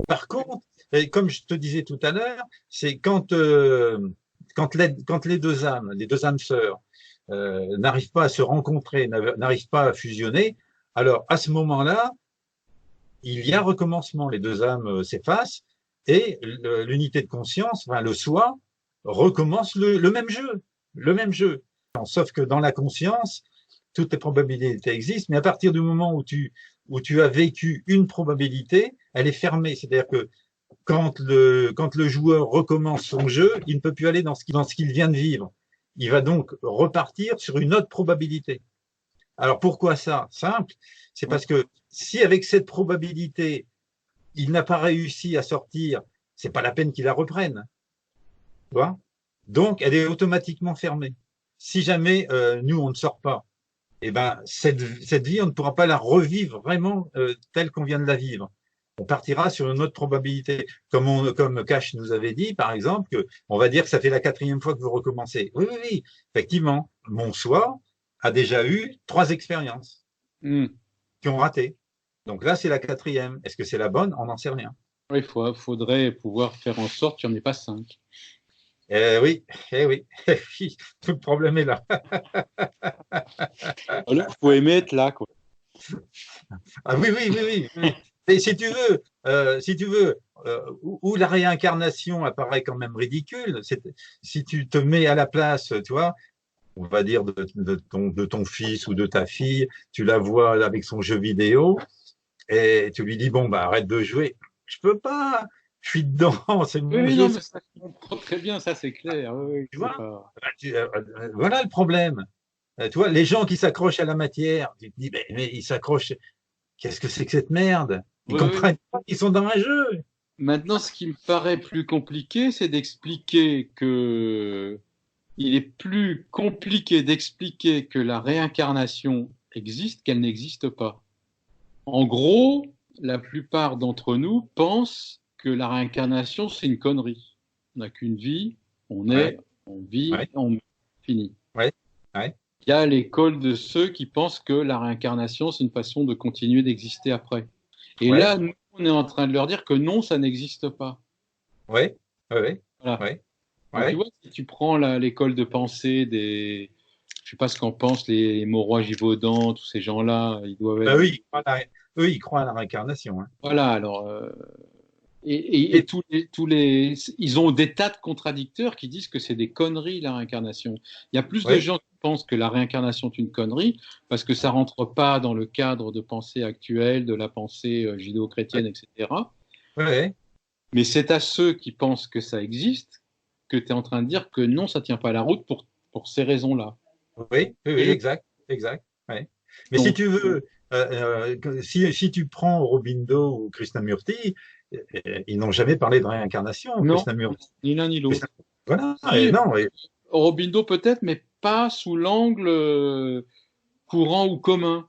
Par contre, et comme je te disais tout à l'heure, c'est quand les deux âmes sœurs, n'arrivent pas à se rencontrer, n'arrivent pas à fusionner, alors à ce moment-là, il y a recommencement. Les deux âmes s'effacent et l'unité de conscience, enfin, le soi, recommence le même jeu, le même jeu. Sauf que dans la conscience, toutes les probabilités existent, mais à partir du moment où tu as vécu une probabilité, elle est fermée. C'est-à-dire que quand le joueur recommence son jeu, il ne peut plus aller dans ce qu'il vient de vivre. Il va donc repartir sur une autre probabilité. Alors pourquoi ça? Simple, c'est parce que si avec cette probabilité, il n'a pas réussi à sortir, c'est pas la peine qu'il la reprenne. Tu vois? Donc elle est automatiquement fermée. Si jamais nous on ne sort pas, eh ben cette vie on ne pourra pas la revivre vraiment telle qu'on vient de la vivre. On partira sur une autre probabilité. Comme Cash nous avait dit, par exemple, que on va dire que ça fait la 4e fois que vous recommencez. Oui, oui, oui. Effectivement, mon soi a déjà eu 3 expériences qui ont raté. Donc là, c'est la 4e. Est-ce que c'est la bonne? On n'en sait rien. Il faudrait pouvoir faire en sorte qu'il n'y en ait pas 5. Oui, oui. Tout le problème est là. Il faut émettre là, quoi. Ah oui, oui, oui, oui, oui. Et si tu veux, où la réincarnation apparaît quand même ridicule, si tu te mets à la place, tu vois, on va dire de ton fils ou de ta fille, tu la vois avec son jeu vidéo et tu lui dis bon bah arrête de jouer. Je peux pas, je suis dedans, c'est mon Oui, jeu. non, mais ça, je comprends très bien, ça c'est clair. Oui, Tu c'est vois, pas... voilà le problème. Tu vois, les gens qui s'accrochent à la matière, tu te dis mais ils s'accrochent. Qu'est-ce que c'est que cette merde? Ils Oui, oui. comprennent pas qu'ils sont dans un jeu. Maintenant, ce qui me paraît plus compliqué, c'est d'expliquer que il est plus compliqué d'expliquer que la réincarnation existe qu'elle n'existe pas. En gros, la plupart d'entre nous pensent que la réincarnation, c'est une connerie. On n'a qu'une vie, on Ouais, est, on vit, ouais, on finit. ouais, ouais, Il y a l'école de ceux qui pensent que la réincarnation, c'est une façon de continuer d'exister après. Et ouais, là, nous, on est en train de leur dire que non, ça n'existe pas. ouais, ouais, Voilà. ouais, Donc, tu ouais. vois, si tu prends l'école de pensée des, je sais pas ce qu'en pensent les Mauroy Givaudan, tous ces gens-là, ils doivent Bah être, oui, eux, ils croient à la réincarnation. Hein. voilà, alors, et Et, tous les, ils ont des tas de contradicteurs qui disent que c'est des conneries, la réincarnation. Il y a plus de ouais, gens qui pensent que la réincarnation est une connerie parce que ça rentre pas dans le cadre de pensée actuelle, de la pensée ouais, judéo-chrétienne, etc. ouais, Mais c'est à ceux qui pensent que ça existe que tu es en train de dire que non, ça tient pas la route pour ces raisons-là. oui, oui, oui, Et je, exact, exact. Ouais. Mais si donc, tu veux, si tu prends Aurobindo ou Krishnamurti, ils n'ont jamais parlé de réincarnation, non, Krishnamurti. ni l'un ni l'autre. Voilà, et Si, non, Aurobindo peut-être, mais pas sous l'angle courant ou commun.